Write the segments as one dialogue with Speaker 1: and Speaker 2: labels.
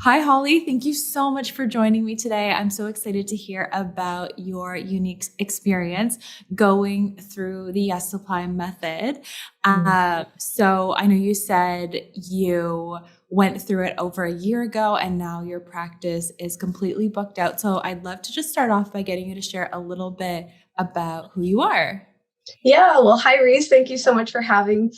Speaker 1: Hi, Holly. Thank you so much for joining me today. I'm so excited to hear about your unique experience going through the Yes Supply method. So I know you said you went through it over a year ago and now your practice is completely booked out. So I'd love to just start off by getting you to share a little bit about who you are.
Speaker 2: Yeah, well, hi Reese. Thank you so much for having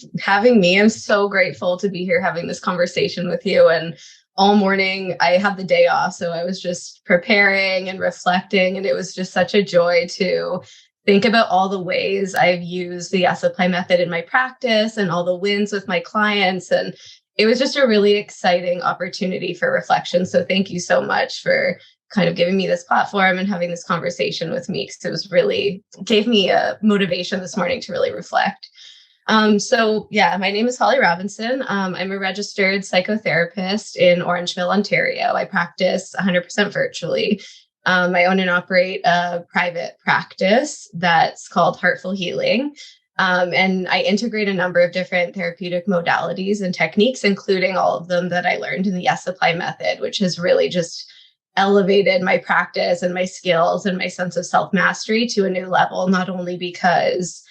Speaker 2: me. I'm so grateful to be here having this conversation with you. And all morning I have the day off, so I was just preparing and reflecting, and it was just such a joy to think about all the ways I've used the Yes Apply method in my practice and all the wins with my clients. And it was just a really exciting opportunity for reflection. So thank you so much for kind of giving me this platform and having this conversation with me, because it was really gave me a motivation this morning to really reflect. My name is Holly Robinson. I'm a registered psychotherapist in Orangeville, Ontario. I practice 100% virtually. I own and operate a private practice that's called Heartful Healing. And I integrate a number of different therapeutic modalities and techniques, including all of them that I learned in the Yes Apply method, which has really just elevated my practice and my skills and my sense of self-mastery to a new level, not only because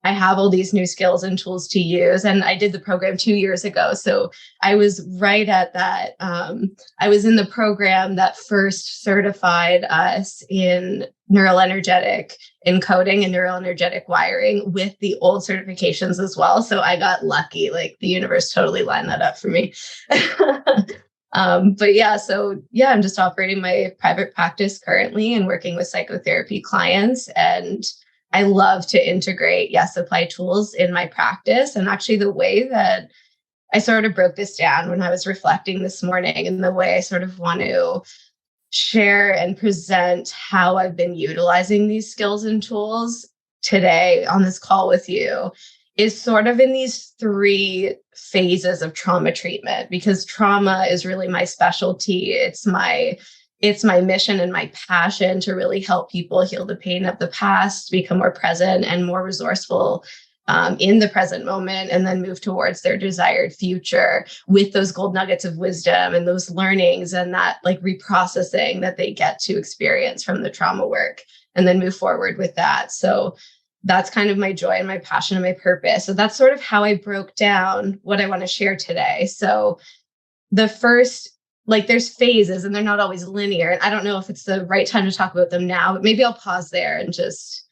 Speaker 2: I have all these new skills and tools to use. And I did the program 2 years ago. So I was right at that. I was in the program that first certified us in neuroenergetic encoding and neuroenergetic wiring with the old certifications as well. So I got lucky, like the universe totally lined that up for me. I'm just operating my private practice currently and working with psychotherapy clients. And I love to integrate Yes Apply tools in my practice. And actually, the way that I sort of broke this down when I was reflecting this morning, and the way I sort of want to share and present how I've been utilizing these skills and tools today on this call with you, is sort of in these three phases of trauma treatment, because trauma is really my specialty. It's my mission and my passion to really help people heal the pain of the past, become more present and more resourceful in the present moment, and then move towards their desired future with those gold nuggets of wisdom and those learnings and that like reprocessing that they get to experience from the trauma work, and then move forward with that. So that's kind of my joy and my passion and my purpose. So that's sort of how I broke down what I want to share today. So the first, there's phases and they're not always linear. And I don't know if it's the right time to talk about them now, but maybe I'll pause there and just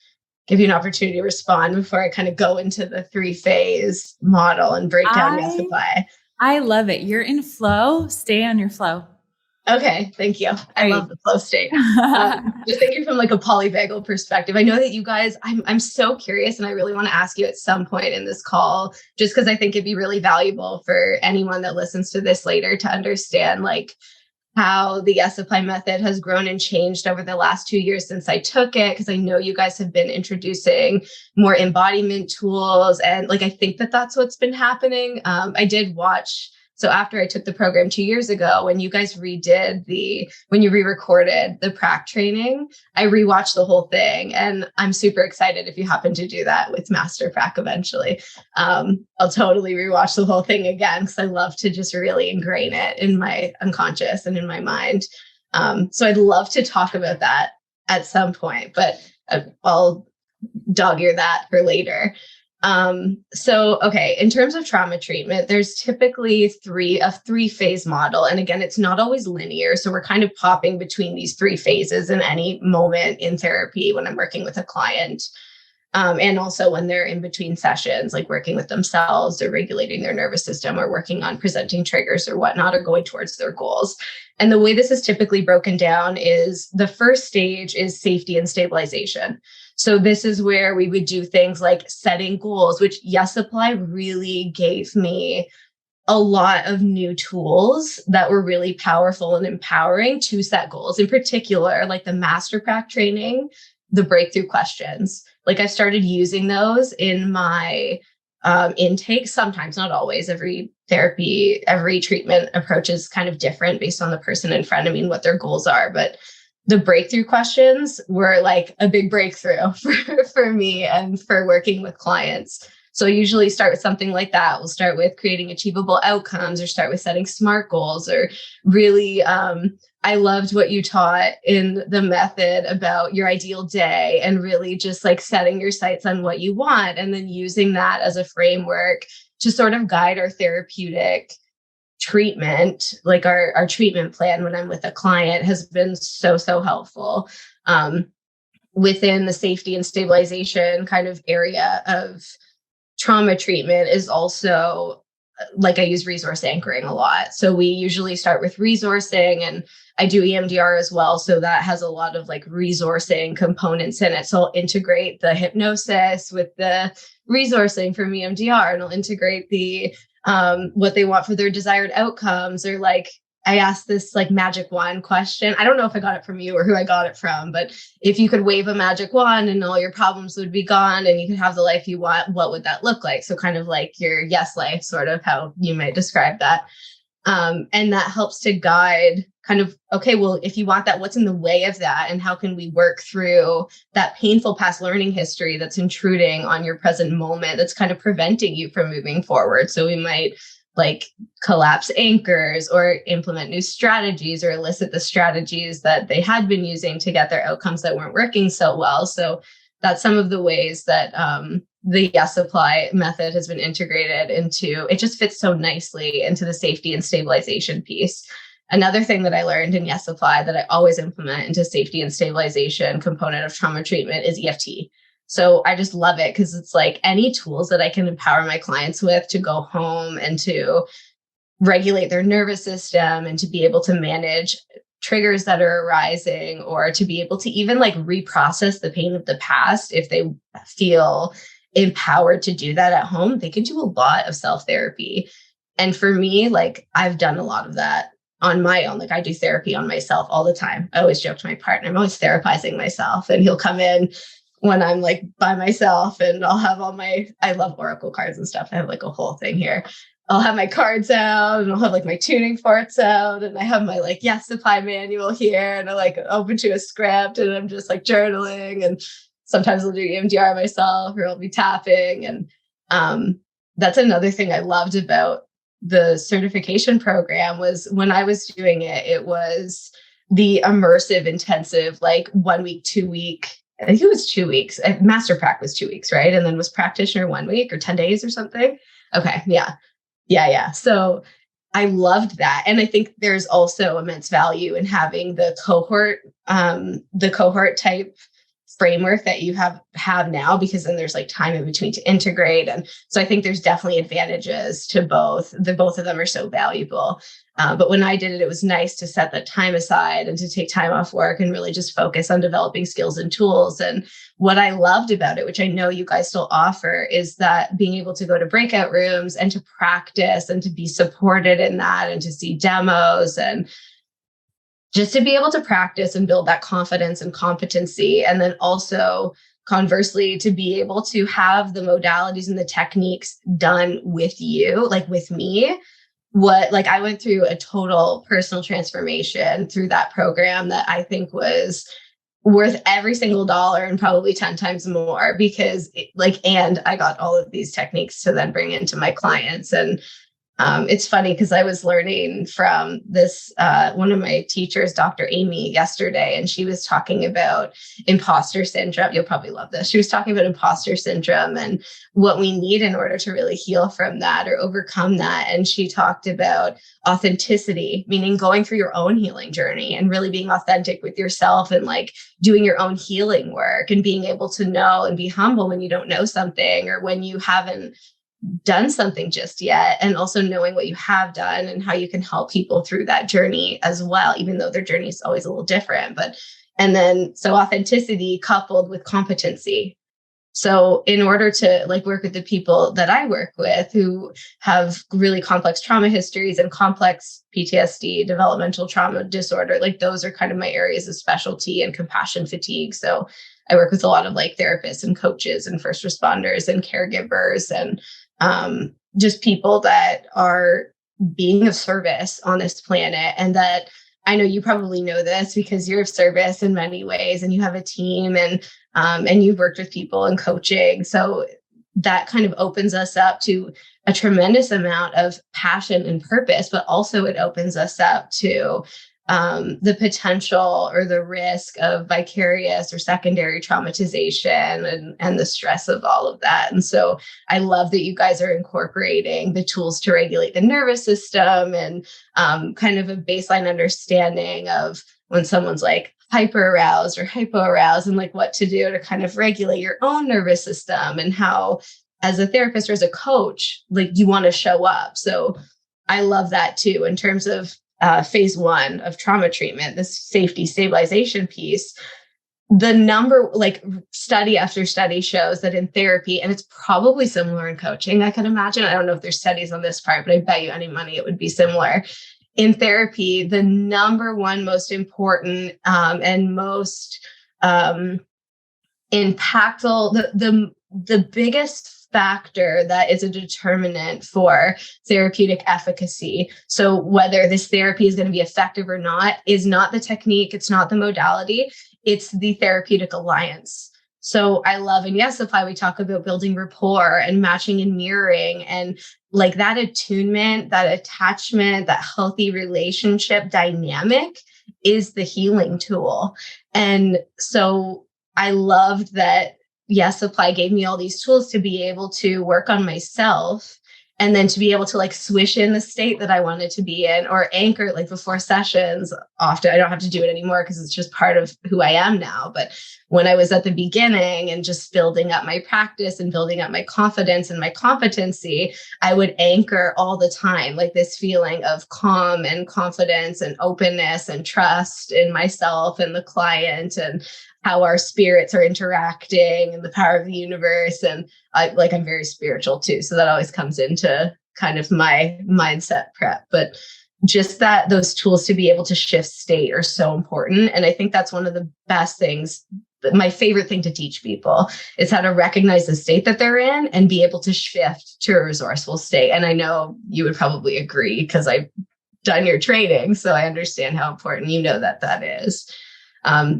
Speaker 2: give you an opportunity to respond before I kind of go into the 3-phase model and break down Yes Apply.
Speaker 1: I love it. You're in flow. Stay on your flow.
Speaker 2: Okay, thank you. I love the flow state. Just thinking from like a polyvagal perspective, I know that you guys, I'm so curious, and I really want to ask you at some point in this call, just because I think it'd be really valuable for anyone that listens to this later to understand like how the Yes Apply method has grown and changed over the last 2 years since I took it, because I know you guys have been introducing more embodiment tools, and like I think that that's what's been happening. I did watch. So after I took the program 2 years ago, when you guys when you re-recorded the prac training, I rewatched the whole thing, and I'm super excited if you happen to do that with Master Prac eventually. I'll totally rewatch the whole thing again, because I love to just really ingrain it in my unconscious and in my mind. So I'd love to talk about that at some point, but I'll dog-ear that for later. In terms of trauma treatment, there's typically a 3-phase model. And again, it's not always linear. So we're kind of popping between these 3 phases in any moment in therapy when I'm working with a client. And also when they're in between sessions, like working with themselves or regulating their nervous system or working on presenting triggers or whatnot, or going towards their goals. And the way this is typically broken down is the first stage is safety and stabilization. So this is where we would do things like setting goals, which Yes Apply really gave me a lot of new tools that were really powerful and empowering to set goals. In particular, like the Master Prac training, the breakthrough questions. Like I started using those in my intake, sometimes, not always. Every therapy, every treatment approach is kind of different based on the person in front of me and what their goals are. But the breakthrough questions were like a big breakthrough for me and for working with clients. So I usually start with something like that. We'll start with creating achievable outcomes, or start with setting SMART goals, or really, I loved what you taught in the method about your ideal day, and really just like setting your sights on what you want, and then using that as a framework to sort of guide our therapeutic treatment. Like our treatment plan when I'm with a client has been so, so helpful. Within the safety and stabilization kind of area of trauma treatment is also, like, I use resource anchoring a lot. So we usually start with resourcing, and I do EMDR as well. So that has a lot of like resourcing components in it. So I'll integrate the hypnosis with the resourcing from EMDR, and I'll integrate the what they want for their desired outcomes. Or like, I asked this like magic wand question. I don't know if I got it from you or who I got it from, but if you could wave a magic wand and all your problems would be gone and you could have the life you want, what would that look like? So kind of like your yes life, sort of how you might describe that. And that helps to guide kind of, okay, well, if you want that, what's in the way of that? And how can we work through that painful past learning history that's intruding on your present moment, that's kind of preventing you from moving forward? So we might like collapse anchors, or implement new strategies, or elicit the strategies that they had been using to get their outcomes that weren't working so well. So that's some of the ways that the Yes Apply method has been integrated into. It just fits so nicely into the safety and stabilization piece. Another thing that I learned in Yes Apply that I always implement into safety and stabilization component of trauma treatment is EFT. So I just love it because it's like any tools that I can empower my clients with to go home and to regulate their nervous system, and to be able to manage triggers that are arising, or to be able to even like reprocess the pain of the past. If they feel empowered to do that at home, they can do a lot of self-therapy. And for me, like, I've done a lot of that on my own. Like, I do therapy on myself all the time. I always joke to my partner, I'm always therapizing myself, and he'll come in when I'm like by myself, and I'll have all my, I love Oracle cards and stuff. I have like a whole thing here. I'll have my cards out, and I'll have like my tuning forks out, and I have my like Yes Apply manual here, and I like open to a script, and I'm just like journaling, and sometimes I'll do EMDR myself, or I'll be tapping. And that's another thing I loved about the certification program was when I was doing it, it was the immersive, intensive, like 1 week, 2 week. I think it was 2 weeks. Master Prac was 2 weeks, right? And then was practitioner 1 week or 10 days or something. Okay. Yeah. So I loved that. And I think there's also immense value in having the cohort type framework that you have now, because then there's like time in between to integrate. And so I think there's definitely advantages to both. Both of them are so valuable. But when I did it, it was nice to set that time aside and to take time off work and really just focus on developing skills and tools. And what I loved about it, which I know you guys still offer, is that being able to go to breakout rooms and to practice and to be supported in that, and to see demos, and just to be able to practice and build that confidence and competency. And then also, conversely, to be able to have the modalities and the techniques done with you, like with me. I went through a total personal transformation through that program that I think was worth every single dollar, and probably 10 times more, because and I got all of these techniques to then bring into my clients. And it's funny because I was learning from this, one of my teachers, Dr. Amy, yesterday, and she was talking about imposter syndrome. You'll probably love this. She was talking about imposter syndrome and what we need in order to really heal from that or overcome that. And she talked about authenticity, meaning going through your own healing journey and really being authentic with yourself, and like doing your own healing work, and being able to know and be humble when you don't know something, or when you haven't done something just yet, and also knowing what you have done and how you can help people through that journey as well, even though their journey is always a little different. So authenticity coupled with competency. So in order to work with the people that I work with who have really complex trauma histories and complex PTSD, developmental trauma disorder, those are kind of my areas of specialty, and compassion fatigue. So I work with a lot of therapists and coaches and first responders and caregivers, and just people that are being of service on this planet. And that I know you probably know this because you're of service in many ways, and you have a team, and you've worked with people and coaching. So that kind of opens us up to a tremendous amount of passion and purpose, but also it opens us up to the potential or the risk of vicarious or secondary traumatization and the stress of all of that. And so I love that you guys are incorporating the tools to regulate the nervous system and kind of a baseline understanding of when someone's like hyper aroused or hypo aroused and like what to do to kind of regulate your own nervous system and how as a therapist or as a coach, like you want to show up. So I love that too, in terms of phase one of trauma treatment, this safety stabilization piece. The number, like study after study shows that in therapy, and it's probably similar in coaching, I can imagine. I don't know if there's studies on this part, but I bet you any money it would be similar. In therapy, the number one most important and most impactful, the biggest factor that is a determinant for therapeutic efficacy. So whether this therapy is going to be effective or not is not the technique, it's not the modality, it's the therapeutic alliance. So I love in Yes Apply, we talk about building rapport and matching and mirroring and like that attunement, that attachment, that healthy relationship dynamic is the healing tool. And so I loved that Yes Apply gave me all these tools to be able to work on myself and then to be able to like swish in the state that I wanted to be in or anchor like before sessions. Often I don't have to do it anymore because it's just part of who I am now. But when I was at the beginning and just building up my practice and building up my confidence and my competency, I would anchor all the time, like this feeling of calm and confidence and openness and trust in myself and the client and how our spirits are interacting and the power of the universe. And I'm very spiritual too. So that always comes into kind of my mindset prep, but just that those tools to be able to shift state are so important. And I think that's one of the best things. My favorite thing to teach people is how to recognize the state that they're in and be able to shift to a resourceful state. And I know you would probably agree because I've done your training. So I understand how important you know that is.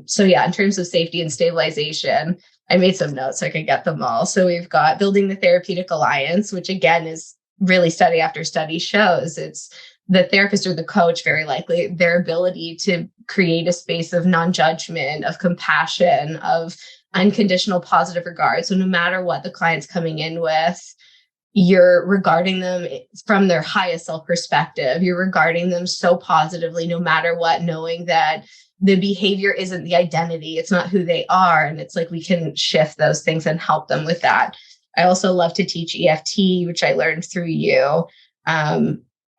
Speaker 2: So yeah, in terms of safety and stabilization, I made some notes so I could get them all. So we've got building the therapeutic alliance, which again is really study after study shows it's the therapist or the coach, very likely their ability to create a space of non-judgment, of compassion, of unconditional positive regard. So no matter what the client's coming in with, you're regarding them from their highest self perspective. You're regarding them so positively, no matter what, knowing that the behavior isn't the identity. It's not who they are. And it's like, we can shift those things and help them with that. I also love to teach EFT, which I learned through you.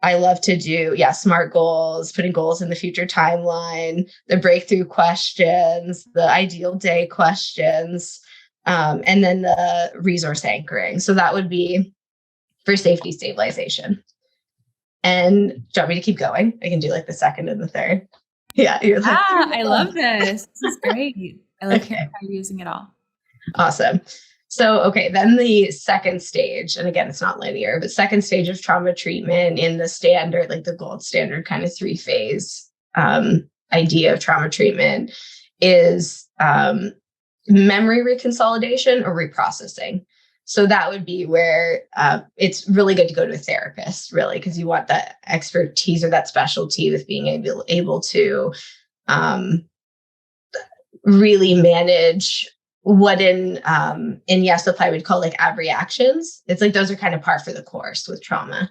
Speaker 2: I love to do, SMART goals, putting goals in the future timeline, the breakthrough questions, the ideal day questions, and then the resource anchoring. So that would be for safety stabilization. And do you want me to keep going? I can do like the second and the third. Yeah.
Speaker 1: I love this. This is great. I like how you're using it all.
Speaker 2: Awesome. So, then the second stage, and again, it's not linear, but second stage of trauma treatment in the standard, like the gold standard kind of 3-phase idea of trauma treatment is memory reconsolidation or reprocessing. So that would be where it's really good to go to a therapist, really, because you want that expertise or that specialty with being able to really manage what in Yes Apply we'd call like abreactions. It's like those are kind of par for the course with trauma.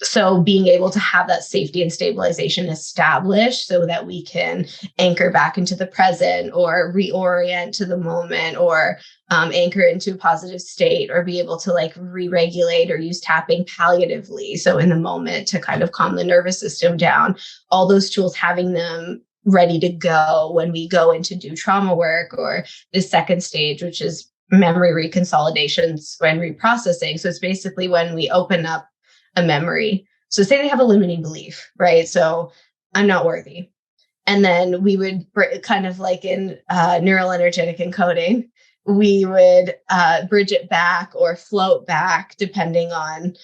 Speaker 2: So being able to have that safety and stabilization established so that we can anchor back into the present or reorient to the moment or anchor into a positive state or be able to like re-regulate or use tapping palliatively. So in the moment to kind of calm the nervous system down, all those tools, having them ready to go when we go in to do trauma work or the second stage, which is memory reconsolidations and reprocessing. So it's basically when we open up a memory. So say they have a limiting belief, right? So I'm not worthy. And then we would kind of like in neural energetic encoding, we would bridge it back or float back depending on,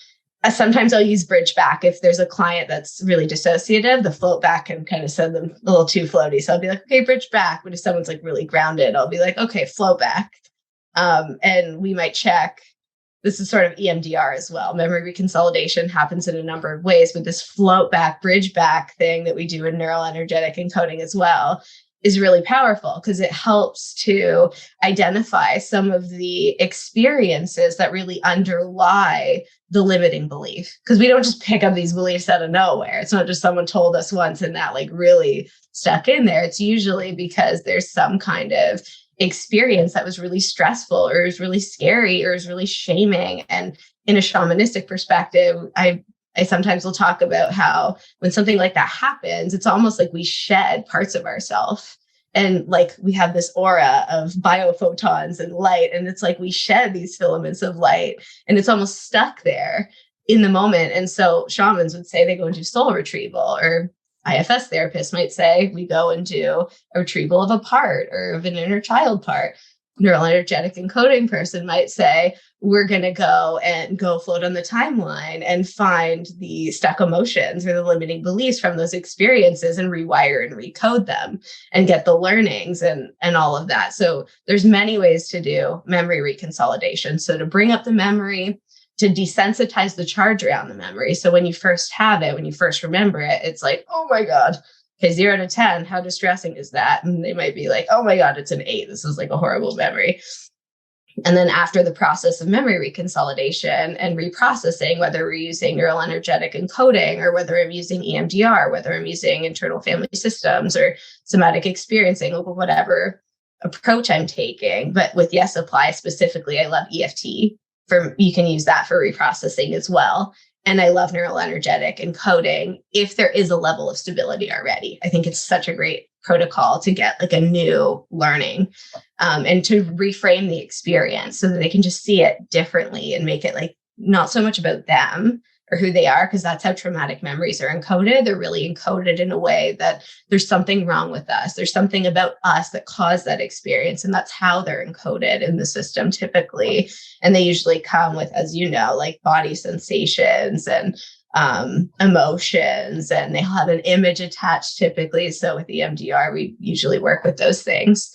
Speaker 2: sometimes I'll use bridge back. If there's a client that's really dissociative, the float back can kind of send them a little too floaty. So I'll be like, okay, bridge back. But if someone's like really grounded, I'll be like, okay, float back. And we might check. This is sort of EMDR as well. Memory reconsolidation happens in a number of ways, but this float back, bridge back thing that we do in neural energetic encoding as well is really powerful because it helps to identify some of the experiences that really underlie the limiting belief. Because we don't just pick up these beliefs out of nowhere. It's not just someone told us once and that like really stuck in there. It's usually because there's some kind of experience that was really stressful or is really scary or is really shaming. And in a shamanistic perspective, I sometimes will talk about how when something like that happens, it's almost like we shed parts of ourselves. And like we have this aura of biophotons and light. And it's like we shed these filaments of light and it's almost stuck there in the moment. And so shamans would say they go into soul retrieval, or IFS therapists might say we go and do a retrieval of a part or of an inner child part. Neural energetic encoding person might say, we're going to go float on the timeline and find the stuck emotions or the limiting beliefs from those experiences and rewire and recode them and get the learnings and all of that. So there's many ways to do memory reconsolidation. So to bring up the memory, to desensitize the charge around the memory. So when you first have it, when you first remember it, it's like, oh my God, okay, 0 to 10, how distressing is that? And they might be like, oh my God, it's an 8. This is like a horrible memory. And then after the process of memory reconsolidation and reprocessing, whether we're using neural energetic encoding or whether I'm using EMDR, whether I'm using internal family systems or somatic experiencing, whatever approach I'm taking, but with Yes Apply specifically, I love EFT. You can use that for reprocessing as well. And I love neural energetic encoding if there is a level of stability already. I think it's such a great protocol to get like a new learning and to reframe the experience so that they can just see it differently and make it like not so much about them or who they are, because that's how traumatic memories are encoded. They're really encoded in a way that there's something wrong with us. There's something about us that caused that experience. And that's how they're encoded in the system typically. And they usually come with, as you know, like body sensations and emotions, and they have an image attached typically. So with EMDR, we usually work with those things.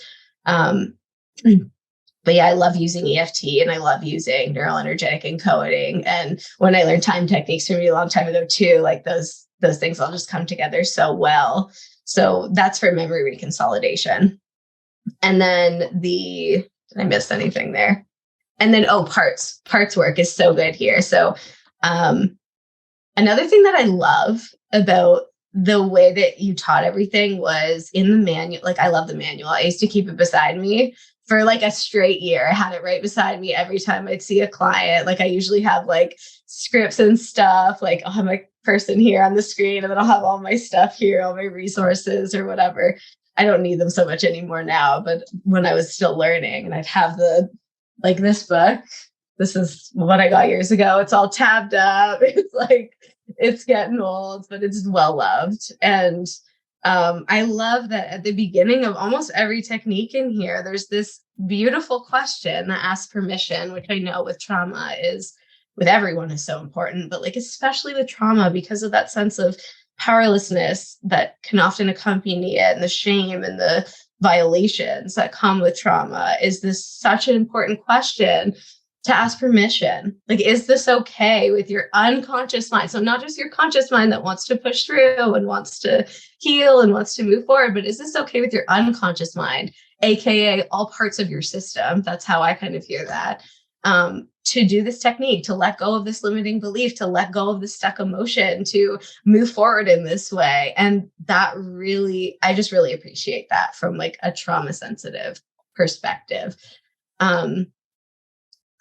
Speaker 2: But yeah, I love using EFT and I love using neural energetic encoding. And when I learned time techniques from you a long time ago too, like those things all just come together so well. So that's for memory reconsolidation. And then did I miss anything there? And then, parts work is so good here. So another thing that I love about the way that you taught everything was in the manual. Like I love the manual. I used to keep it beside me for like a straight year. I had it right beside me every time I'd see a client. Like I usually have like scripts and stuff, like I'll have my person here on the screen and then I'll have all my stuff here, all my resources or whatever. I don't need them so much anymore now, but when I was still learning and I'd have this book, this is what I got years ago. It's all tabbed up. It's like, it's getting old, but it's well loved. And I love that at the beginning of almost every technique in here, there's this beautiful question that asks permission, which I know with trauma is, with everyone is so important, but like especially with trauma because of that sense of powerlessness that can often accompany it and the shame and the violations that come with trauma. Is this such an important question to ask permission? Like, is this okay with your unconscious mind? So not just your conscious mind that wants to push through and wants to heal and wants to move forward, but is this okay with your unconscious mind, AKA all parts of your system? That's how I kind of hear that. To do this technique, to let go of this limiting belief, to let go of the stuck emotion, to move forward in this way. And that really, I just really appreciate that from like a trauma sensitive perspective.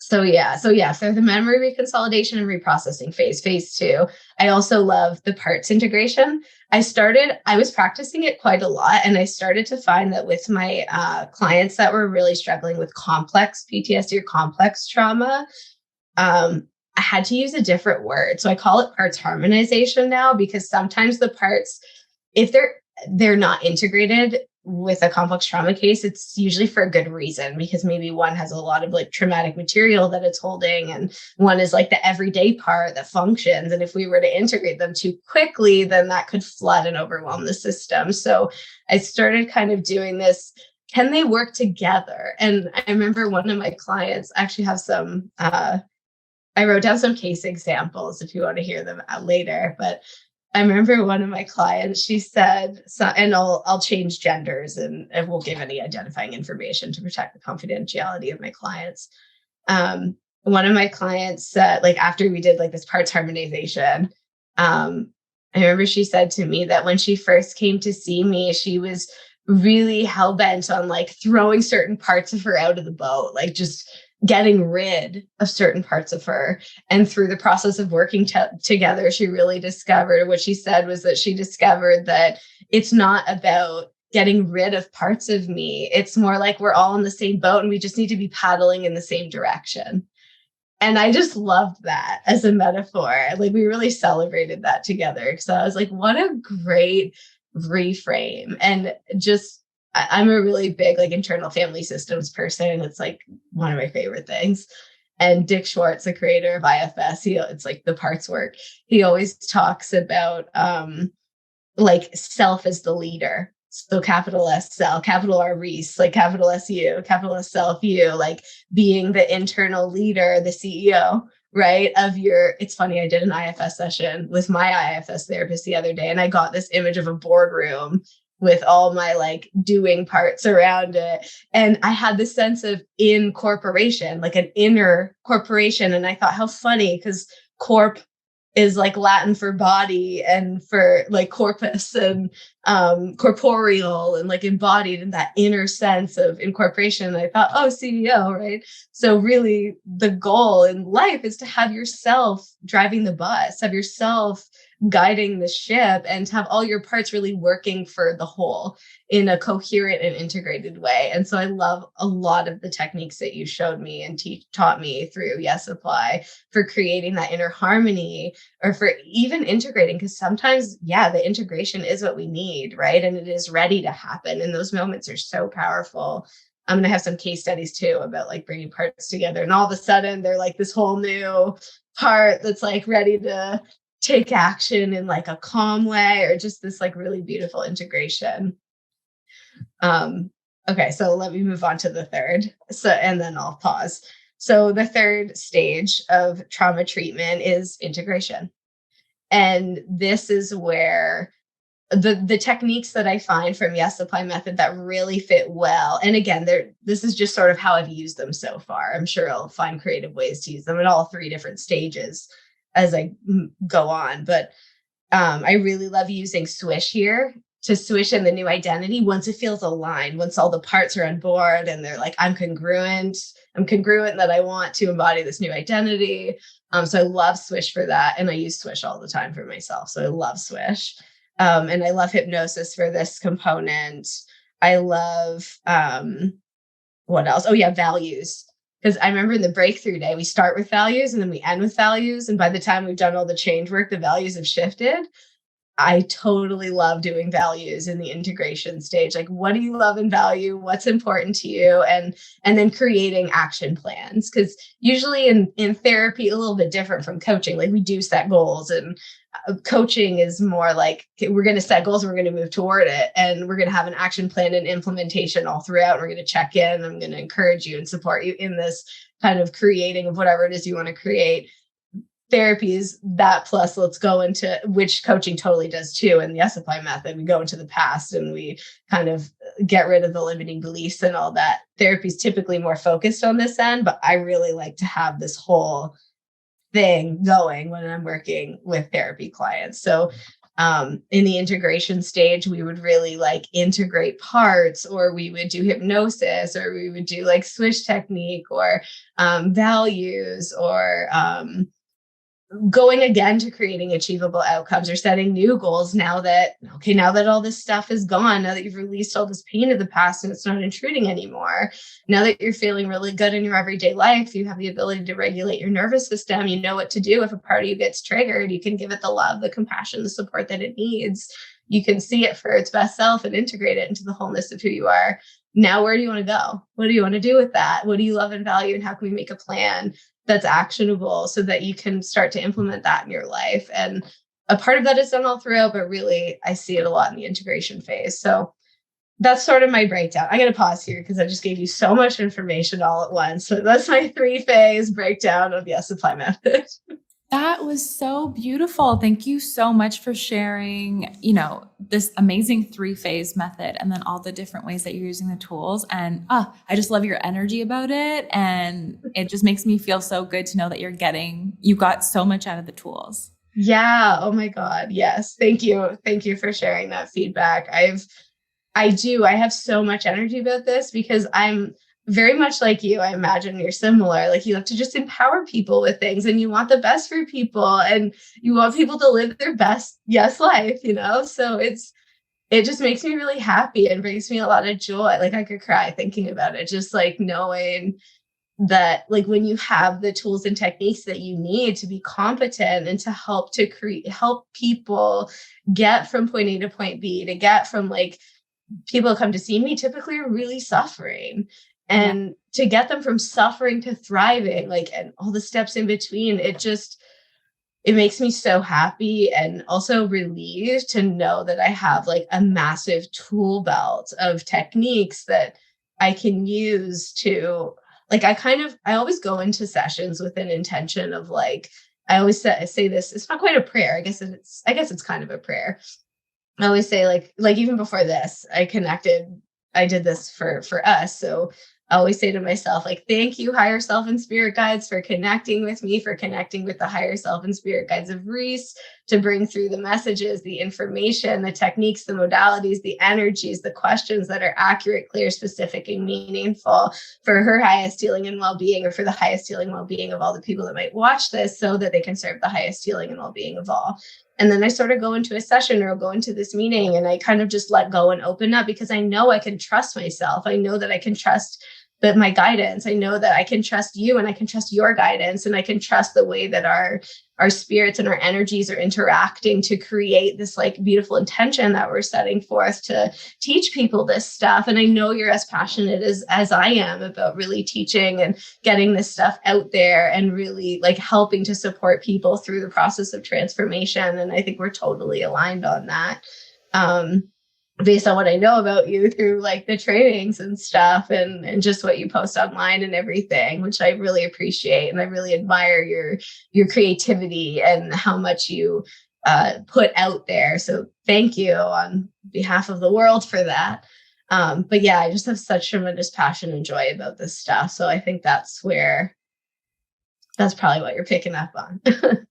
Speaker 2: So the memory reconsolidation and reprocessing phase 2. I also love the parts integration. I was practicing it quite a lot, and I started to find that with my clients that were really struggling with complex PTSD or complex trauma, I had to use a different word. So I call it parts harmonization now, because sometimes the parts, if they're not integrated with a complex trauma case, it's usually for a good reason, because maybe one has a lot of like traumatic material that it's holding, and one is like the everyday part that functions. And if we were to integrate them too quickly, then that could flood and overwhelm the system. So I started kind of doing this can they work together? And I remember one of my clients actually have some, I wrote down some case examples if you want to hear them out later, but I remember one of my clients, she said, so, and I'll change genders and won't give any identifying information to protect the confidentiality of my clients. One of my clients said, like, after we did like this parts harmonization, I remember she said to me that when she first came to see me, she was really hell bent on like throwing certain parts of her out of the boat, like just getting rid of certain parts of her. And through the process of working together, she really discovered, what she said was that she discovered that it's not about getting rid of parts of me. It's more like we're all in the same boat and we just need to be paddling in the same direction. And I just loved that as a metaphor. Like we really celebrated that together. So I was like, what a great reframe. And just, I'm a really big like internal family systems person. It's like one of my favorite things. And Dick Schwartz, the creator of IFS, it's like the parts work. He always talks about like self as the leader. So capital S self, capital R Reese, like capital S you, capital S self you, like being the internal leader, the CEO, right? Of your, it's funny, I did an IFS session with my IFS therapist the other day, and I got this image of a boardroom with all my like doing parts around it. And I had this sense of incorporation, like an inner corporation. And I thought, how funny, because corp is like Latin for body and for like corpus and corporeal and like embodied in that inner sense of incorporation. And I thought, oh, CEO, right? So really the goal in life is to have yourself driving the bus, have yourself guiding the ship, and to have all your parts really working for the whole in a coherent and integrated way. And so I love a lot of the techniques that you showed me and taught me through Yes Apply for creating that inner harmony, or for even integrating, because sometimes, yeah, the integration is what we need, right? And it is ready to happen. And those moments are so powerful. I'm going to have some case studies too about like bringing parts together. And all of a sudden they're like this whole new part that's like ready to take action in like a calm way, or just this like really beautiful integration. Okay, so let me move on to the third. So, and then I'll pause. So the third stage of trauma treatment is integration. And this is where the techniques that I find from Yes Apply method that really fit well. And again, this is just sort of how I've used them so far. I'm sure I'll find creative ways to use them at all three different stages as I go on. But I really love using swish here to swish in the new identity once it feels aligned, once all the parts are on board and they're like, I'm congruent that I want to embody this new identity. So I love swish for that. And I use swish all the time for myself. So I love swish. And I love hypnosis for this component. I love, what else? Oh yeah, values. Because I remember in the breakthrough day, we start with values and then we end with values. And by the time we've done all the change work, the values have shifted. I totally love doing values in the integration stage. Like, what do you love and value? What's important to you? And then creating action plans. Because usually in therapy, a little bit different from coaching, like we do set goals, and coaching is more like, okay, we're going to set goals and we're going to move toward it. And we're going to have an action plan and implementation all throughout. And we're going to check in. I'm going to encourage you and support you in this kind of creating of whatever it is you want to create. Therapy is that plus let's go into, which coaching totally does too. In the Yes Apply method, we go into the past and we kind of get rid of the limiting beliefs and all that. Therapy is typically more focused on this end, but I really like to have this whole thing going when I'm working with therapy clients. So in the integration stage, we would really like integrate parts, or we would do hypnosis, or we would do like swish technique, or values, or going again to creating achievable outcomes, or setting new goals now that all this stuff is gone, now that you've released all this pain of the past and it's not intruding anymore, now that you're feeling really good in your everyday life, you have the ability to regulate your nervous system, you know what to do if a part of you gets triggered, you can give it the love, the compassion, the support that it needs, you can see it for its best self and integrate it into the wholeness of who you are. Now, where do you want to go? What do you want to do with that? What do you love and value? And how can we make a plan that's actionable so that you can start to implement that in your life? And a part of that is done all throughout, but really I see it a lot in the integration phase. So that's sort of my breakdown. I got to pause here because I just gave you so much information all at once. So that's my 3-phase breakdown of the Yes Apply method.
Speaker 1: That was so beautiful. Thank you so much for sharing, this amazing 3-phase method and then all the different ways that you're using the tools. And I just love your energy about it. And it just makes me feel so good to know that you got so much out of the tools.
Speaker 2: Yeah. Oh my God. Yes. Thank you. Thank you for sharing that feedback. I have so much energy about this because I'm very much like you. I imagine you're similar. Like you have to just empower people with things and you want the best for people and you want people to live their best life, So it just makes me really happy and brings me a lot of joy. Like I could cry thinking about it, just like knowing that like when you have the tools and techniques that you need to be competent and to help people get from point A to point B, to get from like people come to see me typically are really suffering. And to get them from suffering to thriving, like, and all the steps in between, it makes me so happy and also relieved to know that I have like a massive tool belt of techniques that I can use to like, I always go into sessions with an intention of like, I always say this, it's not quite a prayer. I guess it's kind of a prayer. I always say like even before this, I did this for us. So I always say to myself, like, thank you, higher self and spirit guides, for connecting with me, for connecting with the higher self and spirit guides of Reese to bring through the messages, the information, the techniques, the modalities, the energies, the questions that are accurate, clear, specific, and meaningful for her highest healing and well-being, or for the highest healing and well-being of all the people that might watch this, so that they can serve the highest healing and well-being of all. And then I sort of go into a session or go into this meeting and I kind of just let go and open up because I know I can trust myself. I know that I can trust my guidance. I know that I can trust you and I can trust your guidance and I can trust the way that our spirits and our energies are interacting to create this like beautiful intention that we're setting forth to teach people this stuff. And I know you're as passionate as I am about really teaching and getting this stuff out there and really like helping to support people through the process of transformation. And I think we're totally aligned on that. Based on what I know about you through like the trainings and stuff and just what you post online and everything, which I really appreciate. And I really admire your creativity and how much you put out there. So thank you on behalf of the world for that. But yeah, I just have such tremendous passion and joy about this stuff. So I think that's probably what you're picking up on.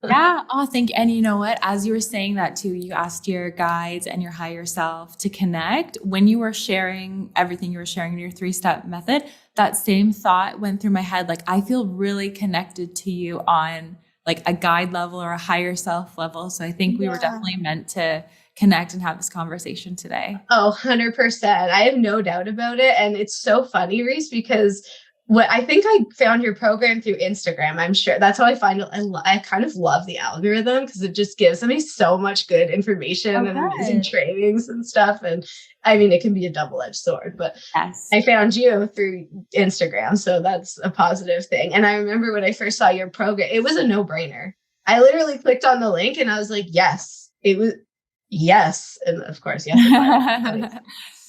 Speaker 1: Yeah. Oh, thank you. And you know what? As you were saying that too, you asked your guides and your higher self to connect. When you were sharing everything you were sharing in your 3-step method, that same thought went through my head. Like, I feel really connected to you on like a guide level or a higher self level. So I think we were definitely meant to connect and have this conversation today.
Speaker 2: Oh, 100%. I have no doubt about it. And it's so funny, Reese, because I think I found your program through Instagram. I'm sure that's how I find it. I kind of love the algorithm because it just gives me so much good information and amazing trainings and stuff. And I mean, it can be a double-edged sword, but I found you through Instagram. So that's a positive thing. And I remember when I first saw your program, it was a no-brainer. I literally clicked on the link and I was like, yes, it was yes. And of course, yes.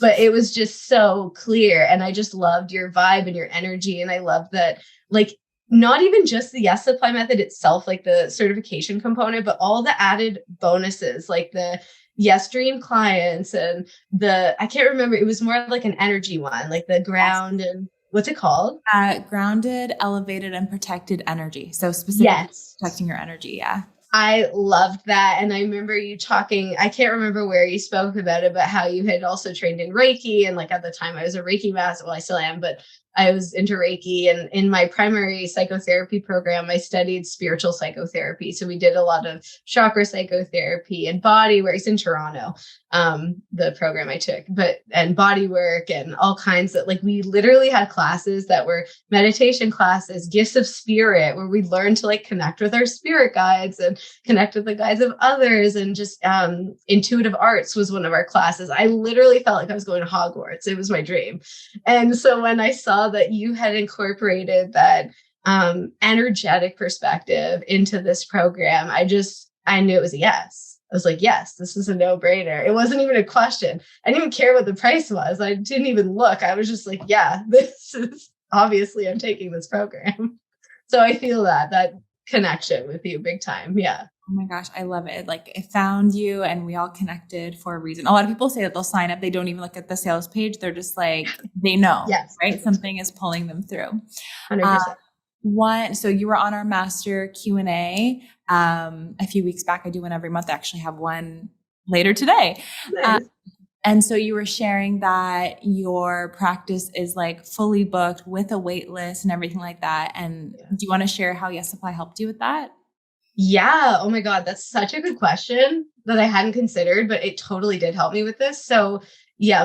Speaker 2: But it was just so clear. And I just loved your vibe and your energy. And I love that, like, not even just the Yes Apply method itself, like the certification component, but all the added bonuses, like the Yes Dream clients and I can't remember, it was more like an energy one, like the ground and what's it called?
Speaker 1: Grounded, elevated, and protected energy. So specifically protecting your energy. Yeah.
Speaker 2: I loved that. And I remember you talking, I can't remember where you spoke about it, but how you had also trained in Reiki. And like at the time I was a Reiki master. Well, I still am, but I was into Reiki. And in my primary psychotherapy program, I studied spiritual psychotherapy. So we did a lot of chakra psychotherapy and body work. It's in Toronto, the program I took, and body work and all kinds of, like, we literally had classes that were meditation classes, gifts of spirit, where we learned to like connect with our spirit guides and connect with the guides of others. And just intuitive arts was one of our classes. I literally felt like I was going to Hogwarts. It was my dream. And so when I saw that you had incorporated that energetic perspective into this program, I knew it was a yes. I was like, yes, this is a no-brainer. It wasn't even a question. I didn't even care what the price was. I didn't even look. I was just like, yeah, this is obviously I'm taking this program. So I feel that connection with you big time. Yeah.
Speaker 1: Oh my gosh, I love it. Like it found you and we all connected for a reason. A lot of people say that they'll sign up. They don't even look at the sales page. They're just like, they know,
Speaker 2: Yes.
Speaker 1: right? Something is pulling them through.
Speaker 2: 100%.
Speaker 1: So you were on our master Q&A a few weeks back. I do one every month. I actually have one later today.
Speaker 2: Nice.
Speaker 1: And so you were sharing that your practice is like fully booked with a wait list and everything like that. And do you want to share how Yes Supply helped you with that?
Speaker 2: Yeah. Oh my God. That's such a good question that I hadn't considered, but it totally did help me with this. So yeah,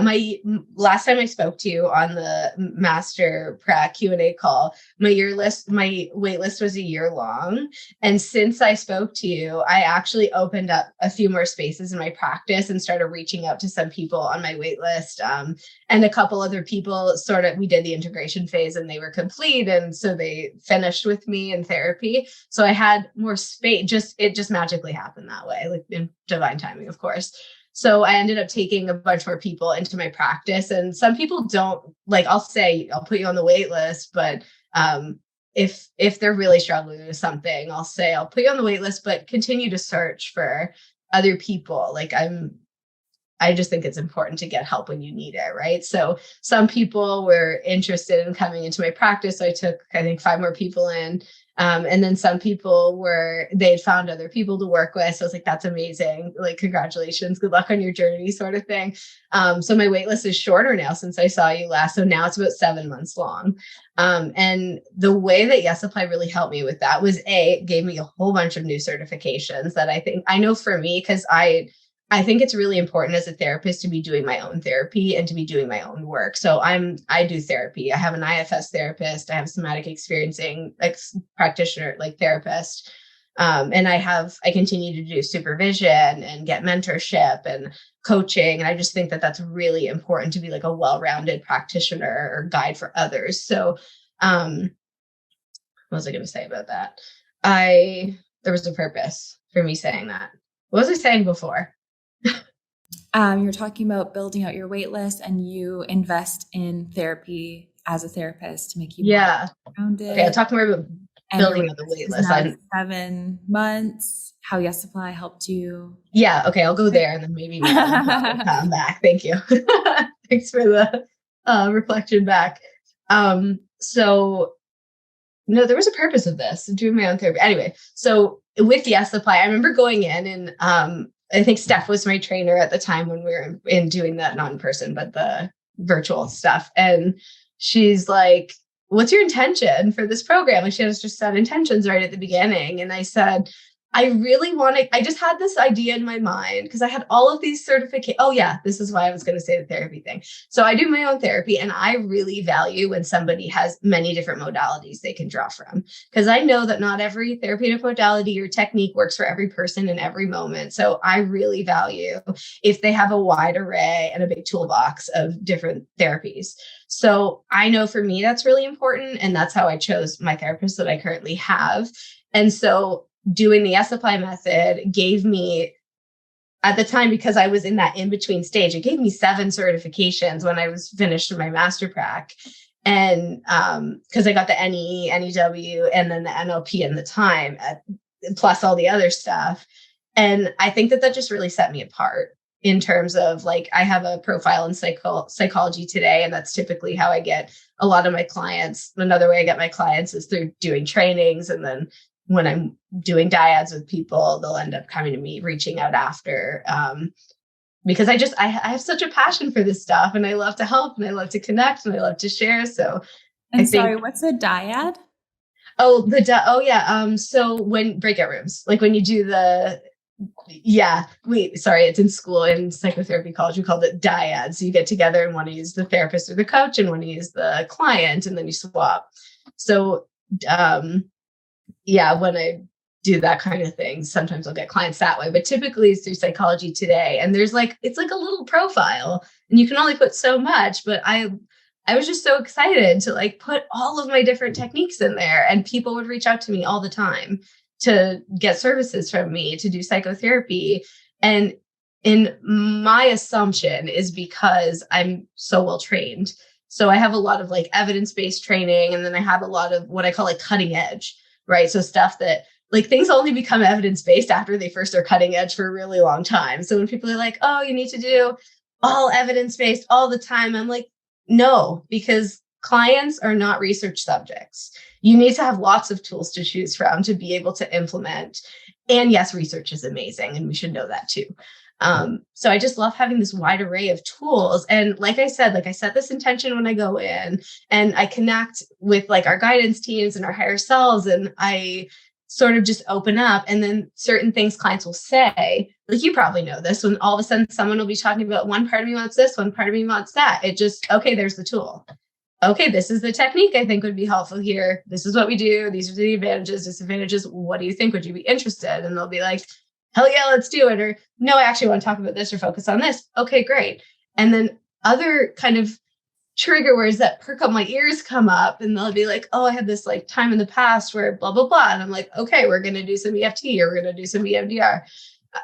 Speaker 2: last time I spoke to you on the master prac Q&A call, my wait list was a year long. And since I spoke to you, I actually opened up a few more spaces in my practice and started reaching out to some people on my wait list. And a couple other people we did the integration phase and they were complete. And so they finished with me in therapy. So I had more space, it just magically happened that way, like in divine timing, of course. So I ended up taking a bunch more people into my practice, and some people don't like, I'll say, I'll put you on the wait list, but if they're really struggling with something, I'll say, I'll put you on the wait list, but continue to search for other people. Like I just think it's important to get help when you need it. Right. So some people were interested in coming into my practice. So I took, I think, 5 more people in. And then some people they'd found other people to work with. So I was like, that's amazing. Like, congratulations, good luck on your journey, sort of thing. So my wait list is shorter now since I saw you last. So now it's about 7 months long. And the way that Yes Apply really helped me with that was it gave me a whole bunch of new certifications that I know for me, because I think it's really important as a therapist to be doing my own therapy and to be doing my own work. So I do therapy. I have an IFS therapist. I have a somatic experiencing practitioner, like therapist. And I continue to do supervision and get mentorship and coaching. And I just think that that's really important to be like a well-rounded practitioner or guide for others. So what was I going to say about that? There was a purpose for me saying that. What was I saying before?
Speaker 1: You're talking about building out your wait list, and you invest in therapy as a therapist to make you more grounded.
Speaker 2: Okay, I'll talk more about building out the wait list.
Speaker 1: 7 months. How Yes Supply helped you.
Speaker 2: Yeah. Okay, I'll go there and then maybe I'll come back. Thank you. Thanks for the reflection back. So no, there was a purpose of this, doing my own therapy. Anyway, so with Yes Supply, I remember going in and I think Steph was my trainer at the time when we were in doing that, not in person, but the virtual stuff. And she's like, what's your intention for this program? And she has just set intentions right at the beginning. And I said, I just had this idea in my mind because I had all of these certifications. Oh yeah, this is why I was going to say the therapy thing. So I do my own therapy, and I really value when somebody has many different modalities they can draw from, because I know that not every therapeutic modality or technique works for every person in every moment. So I really value if they have a wide array and a big toolbox of different therapies. So I know for me, that's really important. And that's how I chose my therapist that I currently have. And so doing the Yes Apply method gave me, at the time, because I was in that in-between stage, it gave me 7 certifications when I was finished with my master prac. And because I got the NE, NEW, and then the NLP in the time, plus all the other stuff. And I think that just really set me apart in terms of, like, I have a profile in psychology today, and that's typically how I get a lot of my clients. Another way I get my clients is through doing trainings, and then when I'm doing dyads with people, they'll end up coming to me, reaching out after, because I have such a passion for this stuff, and I love to help, and I love to connect, and I love to share. So,
Speaker 1: what's a dyad?
Speaker 2: So when breakout rooms, like when you do it's in school, in psychotherapy college, we called it dyad. So you get together and want to use the therapist or the coach, and want to use the client, and then you swap. So, when I do that kind of thing, sometimes I'll get clients that way, but typically it's through Psychology Today. And it's like a little profile, and you can only put so much, but I was just so excited to like put all of my different techniques in there, and people would reach out to me all the time to get services from me, to do psychotherapy. And in my assumption is because I'm so well trained. So I have a lot of like evidence-based training, and then I have a lot of what I call like cutting edge, right? So stuff that like things only become evidence-based after they first are cutting edge for a really long time. So when people are like, oh, you need to do all evidence-based all the time, I'm like, no, because clients are not research subjects. You need to have lots of tools to choose from to be able to implement. And yes, research is amazing, and we should know that too. So I just love having this wide array of tools. And like I said, like I set this intention when I go in, and I connect with like our guidance teams and our higher selves, and I sort of just open up. And then certain things clients will say, like you probably know this, when all of a sudden someone will be talking about one part of me wants this, one part of me wants that. It just, okay, there's the tool. Okay, this is the technique I think would be helpful here. This is what we do. These are the advantages, disadvantages. What do you think? Would you be interested? And they'll be like, hell yeah, let's do it. Or no, I actually want to talk about this or focus on this. Okay, great. And then other kind of trigger words that perk up my ears come up, and they'll be like, oh, I had this like time in the past where blah, blah, blah. And I'm like, okay, we're going to do some EFT, or we're going to do some EMDR.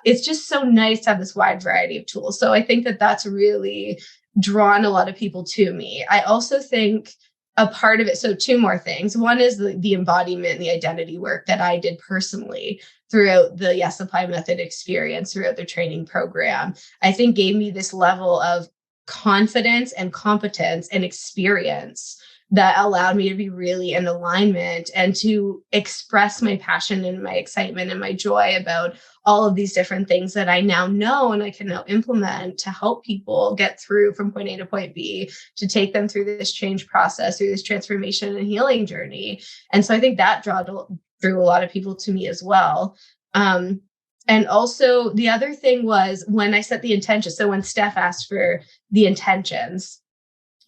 Speaker 2: It's just so nice to have this wide variety of tools. So I think that that's really drawn a lot of people to me. I also think a part of it, so two more things. One is the embodiment and the identity work that I did personally throughout the Yes Apply Method experience, throughout the training program, I think gave me this level of confidence and competence and experience that allowed me to be really in alignment and to express my passion and my excitement and my joy about all of these different things that I now know and I can now implement to help people get through from point A to point B, to take them through this change process, through this transformation and healing journey. And so I think that drew a lot of people to me as well. And also the other thing was when I set the intention. So when Steph asked for the intentions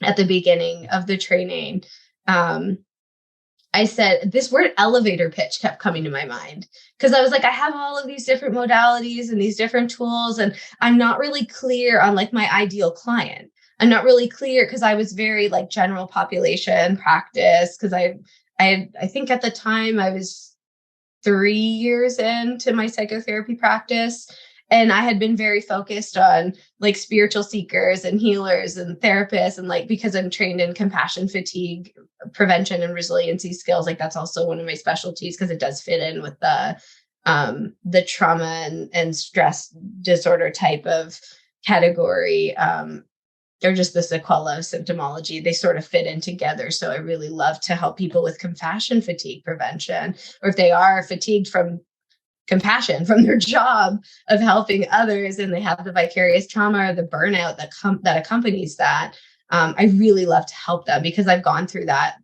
Speaker 2: at the beginning of the training, I said this word elevator pitch kept coming to my mind, because I was like, I have all of these different modalities and these different tools, and I'm not really clear on like my ideal client. I'm not really clear because I was very like general population practice, because I think at the time I was 3 years into my psychotherapy practice. And I had been very focused on like spiritual seekers and healers and therapists. And like, because I'm trained in compassion fatigue prevention and resiliency skills, like that's also one of my specialties, because it does fit in with the trauma and stress disorder type of category. They're just the sequela of symptomology. They sort of fit in together. So I really love to help people with compassion fatigue prevention, or if they are fatigued from compassion from their job of helping others and they have the vicarious trauma or the burnout that accompanies that. I really love to help them, because I've gone through that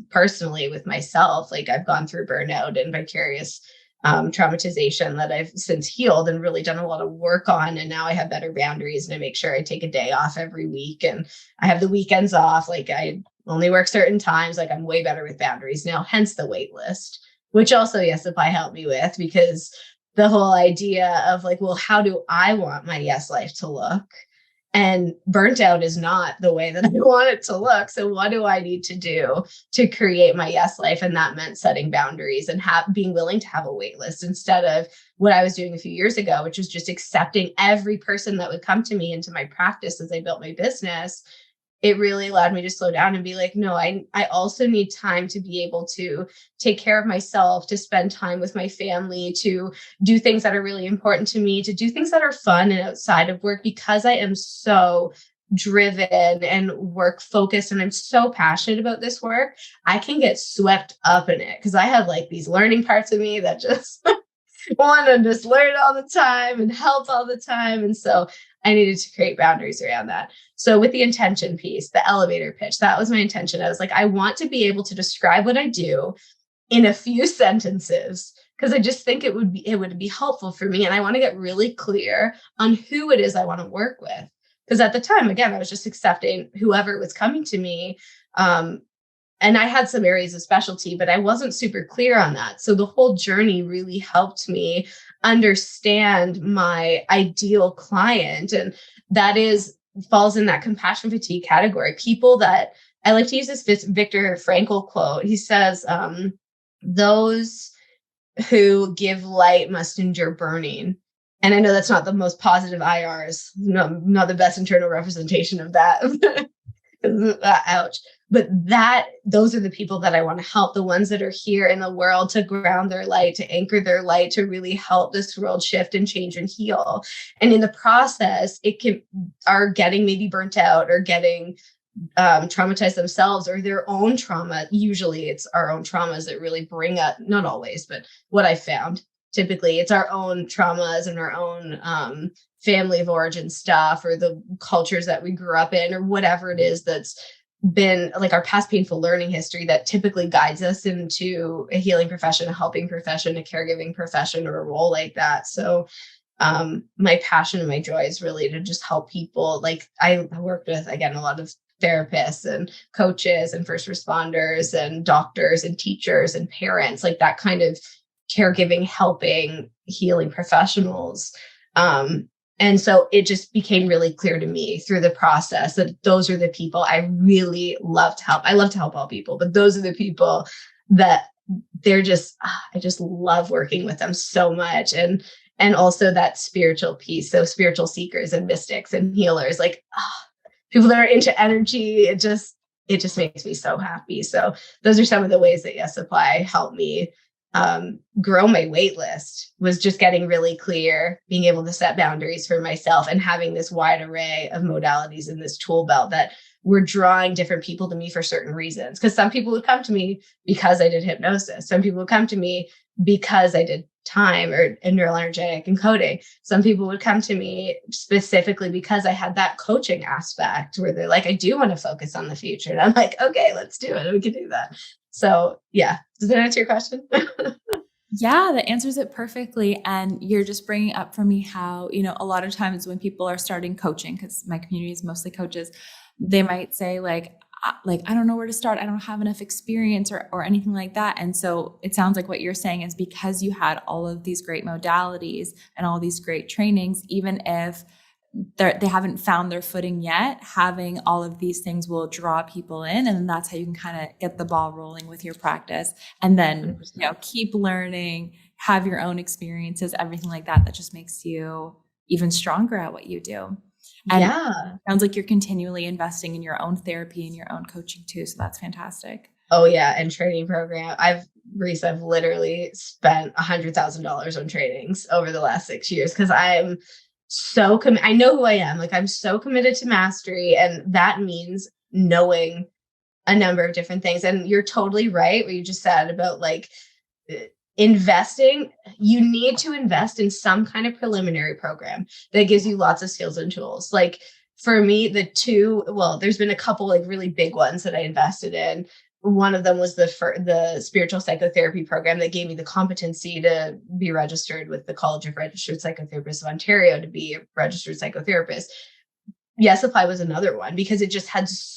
Speaker 2: personally with myself. Like I've gone through burnout and vicarious traumatization that I've since healed and really done a lot of work on. And now I have better boundaries, and I make sure I take a day off every week, and I have the weekends off. Like I only work certain times. Like I'm way better with boundaries now, hence the wait list, which also Yes Apply helped me with, because the whole idea of like, well, how do I want my yes life to look? And burnt out is not the way that I want it to look. So what do I need to do to create my yes life? And that meant setting boundaries and being willing to have a wait list, instead of what I was doing a few years ago, which was just accepting every person that would come to me into my practice as I built my business. It really allowed me to slow down and be like, no, I also need time to be able to take care of myself, to spend time with my family, to do things that are really important to me, to do things that are fun and outside of work, because I am so driven and work focused and I'm so passionate about this work. I can get swept up in it, because I have like these learning parts of me that just want to just learn all the time and help all the time. And so I needed to create boundaries around that. So with the intention piece, the elevator pitch, that was my intention. I was like, I want to be able to describe what I do in a few sentences, because I just think it would be helpful for me. And I want to get really clear on who it is I want to work with. Because at the time, again, I was just accepting whoever was coming to me. And I had some areas of specialty, but I wasn't super clear on that. So the whole journey really helped me understand my ideal client. And that falls in that compassion fatigue category. People that I like to use this Viktor Frankl quote. He says, those who give light must endure burning. And I know that's not the most positive IRs, not the best internal representation of that. Ouch. But those are the people that I want to help, the ones that are here in the world to ground their light, to anchor their light, to really help this world shift and change and heal. And in the process, are getting maybe burnt out or getting traumatized themselves or their own trauma. Usually it's our own traumas that really bring up, not always, but what I found, typically it's our own traumas and our own family of origin stuff, or the cultures that we grew up in, or whatever it is that's been like our past painful learning history that typically guides us into a healing profession, a helping profession, a caregiving profession, or a role like that. So my passion and my joy is really to just help people. Like I worked with, again, a lot of therapists and coaches and first responders and doctors and teachers and parents, like that kind of caregiving, helping, healing professionals. And so it just became really clear to me through the process that those are the people I really love to help. I love to help all people, but those are the people that they're just, I just love working with them so much. And also that spiritual piece. So spiritual seekers and mystics and healers, like people that are into energy, it just makes me so happy. So those are some of the ways that Yes Supply helped me grow my wait list, was just getting really clear, being able to set boundaries for myself, and having this wide array of modalities in this tool belt that were drawing different people to me for certain reasons. Because some people would come to me because I did hypnosis. Some people would come to me because I did time or neural energetic encoding. Some people would come to me specifically because I had that coaching aspect where they're like, I do want to focus on the future. And I'm like, okay, let's do it. We can do that. So yeah, does that answer your question?
Speaker 1: Yeah, that answers it perfectly. And you're just bringing up for me how, a lot of times when people are starting coaching, because my community is mostly coaches, they might say like, I don't know where to start. I don't have enough experience or anything like that. And so it sounds like what you're saying is because you had all of these great modalities and all these great trainings, even if they haven't found their footing yet, having all of these things will draw people in. And that's how you can kind of get the ball rolling with your practice. And then, 100%. Keep learning, have your own experiences, everything like that. That just makes you even stronger at what you do. And it sounds like you're continually investing in your own therapy and your own coaching too. So that's fantastic.
Speaker 2: Oh yeah. And training program. Reese, I've literally spent $100,000 on trainings over the last 6 years because I'm so I know who I am. Like I'm so committed to mastery, and that means knowing a number of different things. And you're totally right what you just said about like investing. You need to invest in some kind of preliminary program that gives you lots of skills and tools. Like for me, there's been a couple like really big ones that I invested in. One of them was the spiritual psychotherapy program that gave me the competency to be registered with the College of Registered Psychotherapists of Ontario to be a registered psychotherapist. Yes Supply was another one because it just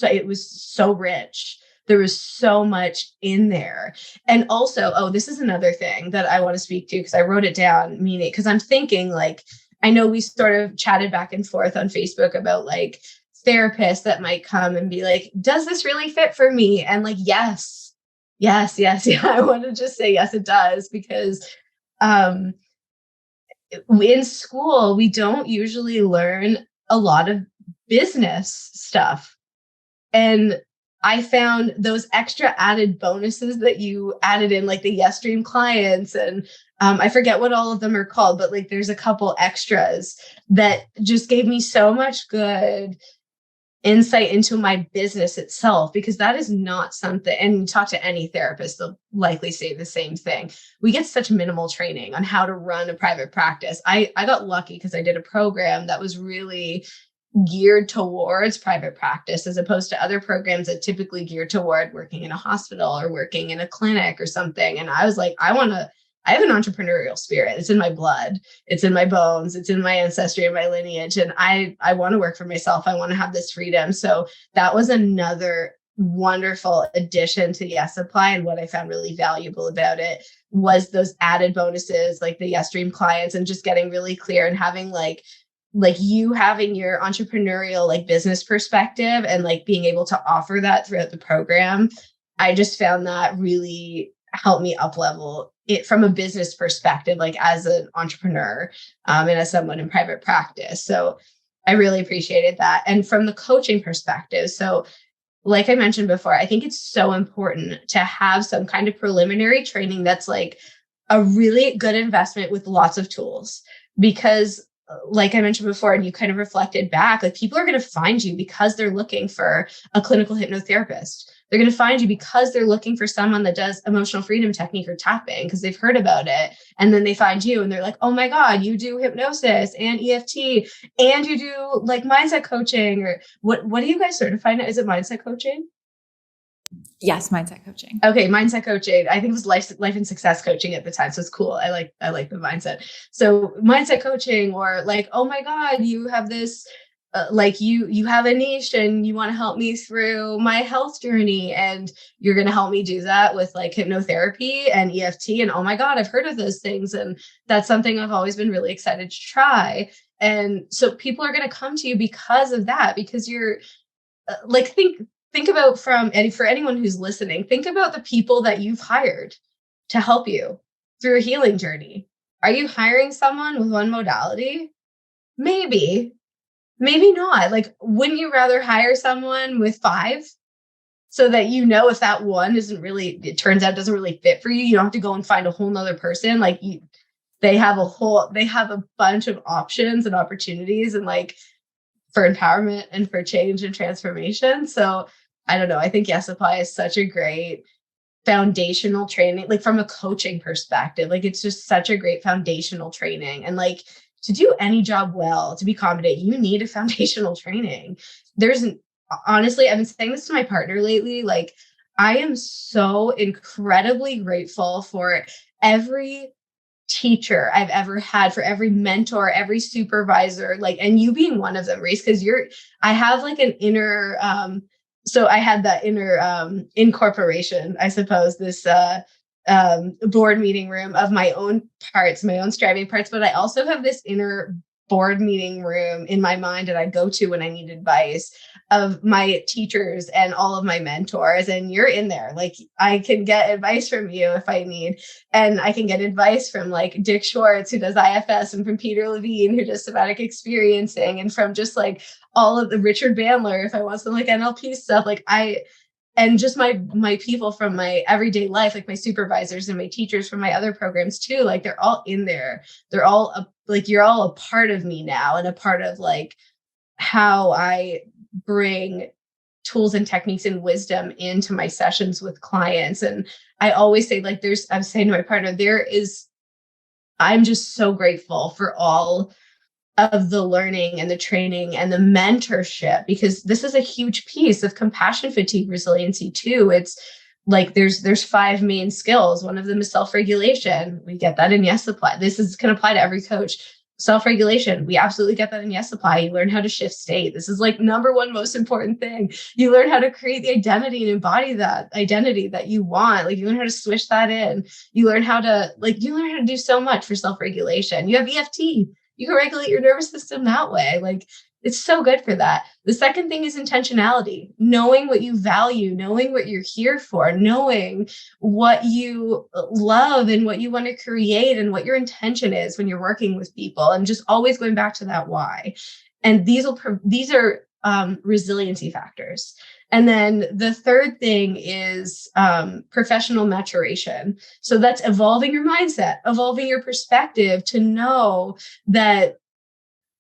Speaker 2: it was so rich. There was so much in there. And also, this is another thing that I want to speak to because I wrote it down, meaning because I'm thinking like, I know we sort of chatted back and forth on Facebook about like therapists that might come and be like, does this really fit for me? And like, yes. Yeah. I want to just say, yes, it does. Because in school, we don't usually learn a lot of business stuff. And I found those extra added bonuses that you added in, like the Yes Dream clients, and I forget what all of them are called, but like there's a couple extras that just gave me so much good insight into my business itself, because that is not something, and you talk to any therapist, they'll likely say the same thing. We get such minimal training on how to run a private practice. I got lucky because I did a program that was really geared towards private practice as opposed to other programs that typically geared toward working in a hospital or working in a clinic or something. And I was like, I have an entrepreneurial spirit. It's in my blood. It's in my bones. It's in my ancestry and my lineage. And I want to work for myself. I want to have this freedom. So that was another wonderful addition to Yes Supply. And what I found really valuable about it was those added bonuses, like the Yes Dream clients, and just getting really clear and having like you having your entrepreneurial like business perspective and like being able to offer that throughout the program. I just found that really helped me up level it from a business perspective, like as an entrepreneur and as someone in private practice. So I really appreciated that. And from the coaching perspective, so like I mentioned before, I think it's so important to have some kind of preliminary training that's like a really good investment with lots of tools, because like I mentioned before, and you kind of reflected back, like people are going to find you because they're looking for a clinical hypnotherapist. They're going to find you because they're looking for someone that does emotional freedom technique or tapping because they've heard about it. And then they find you and they're like, oh my God, you do hypnosis and EFT and you do like mindset coaching, or what do you guys certify now? Is it mindset coaching?
Speaker 1: Yes, mindset coaching.
Speaker 2: Okay, mindset coaching. I think it was life and success coaching at the time. So it's cool. I like the mindset. So mindset coaching, or like, oh my God, you have this like you have a niche and you want to help me through my health journey, and you're going to help me do that with like hypnotherapy and EFT. And oh my God, I've heard of those things. And that's something I've always been really excited to try. And so people are going to come to you because of that, because you're like, think about and for anyone who's listening, think about the people that you've hired to help you through a healing journey. Are you hiring someone with one modality? Maybe not. Like, wouldn't you rather hire someone with 5 so that you know if that one it turns out doesn't really fit for you, you don't have to go and find a whole nother person. Like they have a bunch of options and opportunities and like for empowerment and for change and transformation. So I don't know. I think Yes Apply is such a great foundational training, like from a coaching perspective. Like it's just such a great foundational training. And like to do any job well, to be competent, you need a foundational training. Honestly, I've been saying this to my partner lately. Like I am so incredibly grateful for every teacher I've ever had, for every mentor, every supervisor, like, and you being one of them, Reese, because I have like an inner, so I had that inner incorporation, I suppose, this board meeting room of my own parts, my own striving parts, but I also have this inner board meeting room in my mind that I go to when I need advice of my teachers and all of my mentors. And you're in there. Like I can get advice from you if I need, and I can get advice from like Dick Schwartz, who does IFS, and from Peter Levine, who does somatic experiencing, and from just like all of the Richard Bandler, if I want some like NLP stuff, and just my people from my everyday life, like my supervisors and my teachers from my other programs too, like they're all in there. They're all like, you're all a part of me now, and a part of like how I bring tools and techniques and wisdom into my sessions with clients. And I always say, like, I'm saying to my partner, I'm just so grateful for all of the learning and the training and the mentorship, because this is a huge piece of compassion fatigue resiliency too. It's like there's 5 main skills. One of them is self-regulation. We get that in Yes Apply. Can apply to every coach. Self-regulation, we absolutely get that in Yes Apply. You learn how to shift state. This is like number one most important thing. You learn how to create the identity and embody that identity that you want. Like you learn how to switch that in. You learn how to do so much for self-regulation. You have EFT. You can regulate your nervous system that way. Like it's so good for that. The second thing is intentionality, knowing what you value, knowing what you're here for, knowing what you love and what you want to create and what your intention is when you're working with people, and just always going back to that why. And these are resiliency factors. And then the third thing is professional maturation. So that's evolving your mindset, evolving your perspective to know that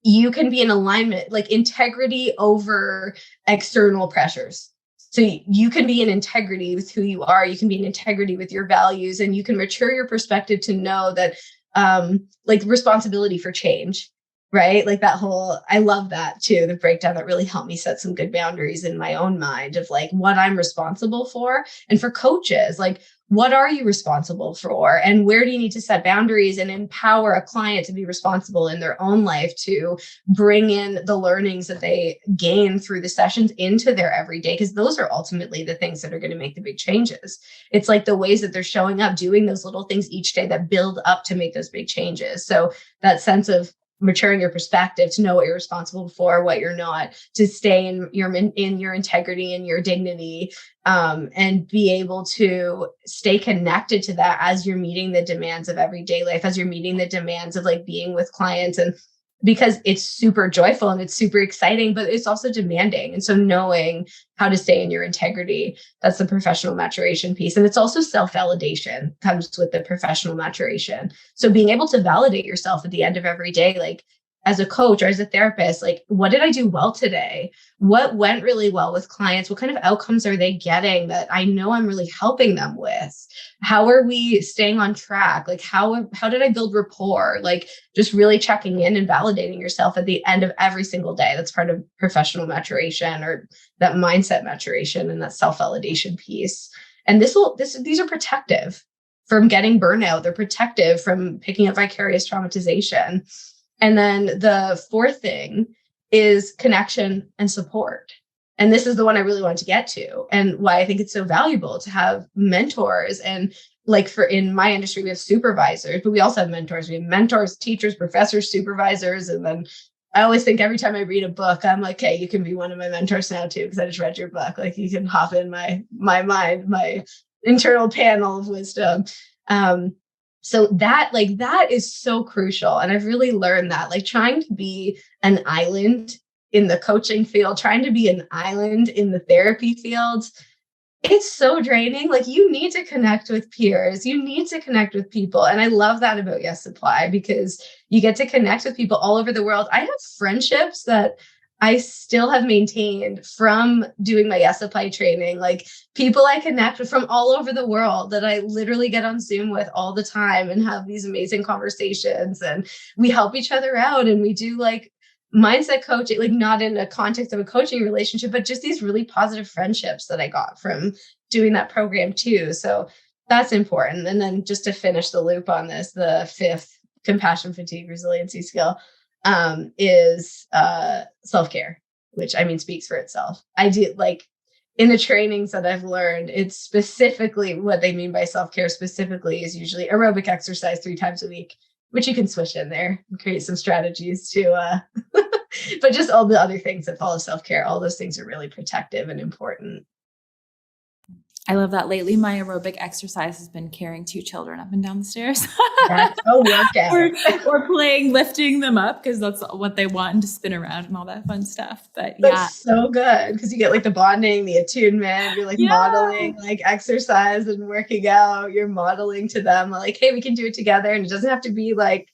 Speaker 2: you can be in alignment, like integrity over external pressures. So you can be in integrity with who you are. You can be in integrity with your values, and you can mature your perspective to know that like responsibility for change, right? Like I love that too. The breakdown that really helped me set some good boundaries in my own mind of like what I'm responsible for. And for coaches, like, what are you responsible for? And where do you need to set boundaries and empower a client to be responsible in their own life to bring in the learnings that they gain through the sessions into their everyday? Because those are ultimately the things that are going to make the big changes. It's like the ways that they're showing up, doing those little things each day that build up to make those big changes. So that sense of maturing your perspective to know what you're responsible for, what you're not, to stay in your integrity and your dignity, and be able to stay connected to that as you're meeting the demands of everyday life, as you're meeting the demands of like being with clients. And because it's super joyful and it's super exciting, but it's also demanding. And so knowing how to stay in your integrity, that's the professional maturation piece. And it's also self-validation comes with the professional maturation. So being able to validate yourself at the end of every day, like as a coach or as a therapist, like, what did I do well today? What went really well with clients? What kind of outcomes are they getting that I know I'm really helping them with? How are we staying on track? Like, how did I build rapport? Like, just really checking in and validating yourself at the end of every single day. That's part of professional maturation, or that mindset maturation and that self-validation piece. And these are protective from getting burnout. They're protective from picking up vicarious traumatization. And then the fourth thing is connection and support. And this is the one I really want to get to, and why I think it's so valuable to have mentors. And like in my industry, we have supervisors, but we also have mentors. We have mentors, teachers, professors, supervisors. And then I always think every time I read a book, I'm like, hey, you can be one of my mentors now too, because I just read your book. Like, you can hop in my mind, my internal panel of wisdom. So that is so crucial. And I've really learned that, like, trying to be an island in the coaching field, trying to be an island in the therapy field, it's so draining. Like, you need to connect with peers. You need to connect with people. And I love that about Yes Supply, because you get to connect with people all over the world. I have friendships that I still have maintained from doing my Yes Supply training, like people I connect with from all over the world that I literally get on Zoom with all the time and have these amazing conversations, and we help each other out, and we do like mindset coaching, like not in a context of a coaching relationship, but just these really positive friendships that I got from doing that program too. So that's important. And then just to finish the loop on this, the fifth compassion, fatigue, resiliency skill is self-care, which I mean speaks for itself. I do, like, in the trainings that I've learned, it's specifically what they mean by self-care specifically is usually aerobic exercise 3 times a week, which you can switch in there and create some strategies to, but just all the other things that follow self-care, all those things are really protective and important.
Speaker 1: I love that. Lately, my aerobic exercise has been carrying 2 children up and down the stairs.
Speaker 2: That's a workout.
Speaker 1: or playing, lifting them up, because that's what they want, and to spin around and all that fun stuff. But
Speaker 2: that's so good, because you get like the bonding, the attunement, you're like modeling like exercise and working out. You're modeling to them like, hey, we can do it together. And it doesn't have to be like,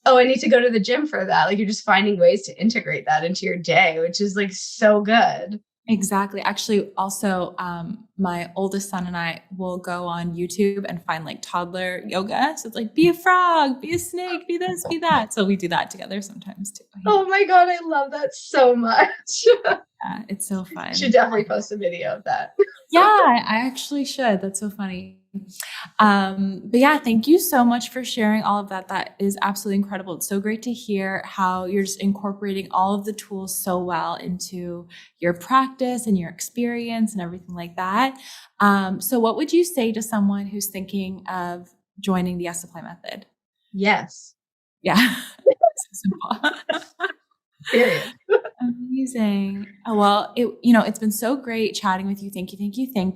Speaker 2: oh, I need to go to the gym for that. Like, you're just finding ways to integrate that into your day, which is like so good.
Speaker 1: Exactly. Actually, also, my oldest son and I will go on YouTube and find like toddler yoga. So it's like, be a frog, be a snake, be this, be that. So we do that together sometimes too.
Speaker 2: Oh my God, I love that so much.
Speaker 1: Yeah, it's so fun.
Speaker 2: You should definitely post a video of that.
Speaker 1: Yeah, I actually should. That's so funny. But yeah, thank you so much for sharing all of that. That is absolutely incredible. It's so great to hear how you're just incorporating all of the tools so well into your practice and your experience and everything like that. So what would you say to someone who's thinking of joining the Yes Supply method?
Speaker 2: Yes.
Speaker 1: Yeah. So simple.
Speaker 2: Period.
Speaker 1: Amazing. Well, it's been so great chatting with you. Thank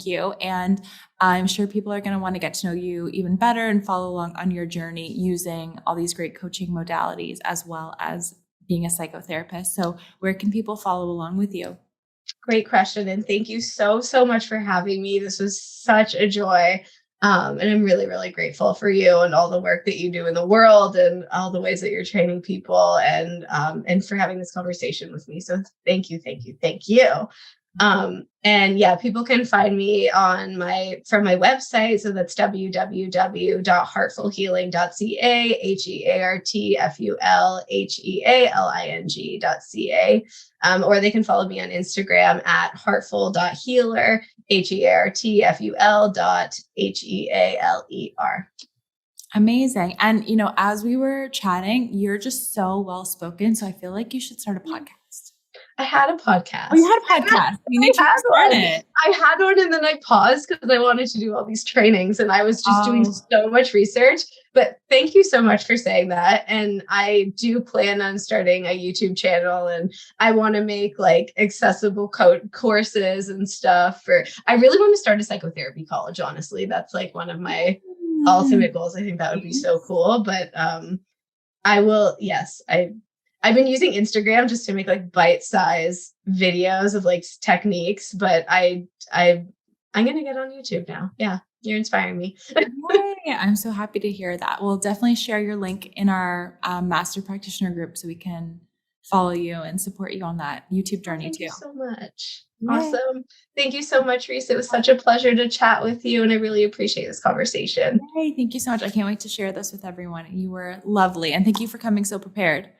Speaker 1: you. And I'm sure people are going to want to get to know you even better and follow along on your journey using all these great coaching modalities, as well as being a psychotherapist. So where can people follow along with you?
Speaker 2: Great question. And thank you so, so much for having me. This was such a joy. And I'm really, really grateful for you and all the work that you do in the world and all the ways that you're training people, and for having this conversation with me. So thank you. And yeah, people can find me from my website. So that's www.heartfulhealing.ca, HEARTFULHEALING.ca. Or they can follow me on Instagram at heartful.healer, HEARTFUL.HEALER.
Speaker 1: Amazing. And, as we were chatting, you're just so well spoken. So I feel like you should start a podcast.
Speaker 2: I had a podcast.
Speaker 1: Oh, you had a podcast. You need to start it.
Speaker 2: I had one and then I paused because I wanted to do all these trainings and I was just doing so much research. But thank you so much for saying that. And I do plan on starting a YouTube channel and I want to make like accessible courses and stuff I really want to start a psychotherapy college. Honestly, that's like one of my ultimate goals. I think that would be so cool. But I will, yes, I've been using Instagram just to make like bite-sized videos of like techniques, but I'm gonna get on YouTube now. Yeah, you're inspiring me.
Speaker 1: Yay, I'm so happy to hear that. We'll definitely share your link in our Master Practitioner group so we can follow you and support you on that YouTube journey
Speaker 2: Thank
Speaker 1: too.
Speaker 2: you so much.
Speaker 1: Yay.
Speaker 2: Awesome. Thank you so much, Reese. It was such a pleasure to chat with you, and I really appreciate this conversation.
Speaker 1: Yay, thank you so much. I can't wait to share this with everyone. You were lovely, and thank you for coming so prepared.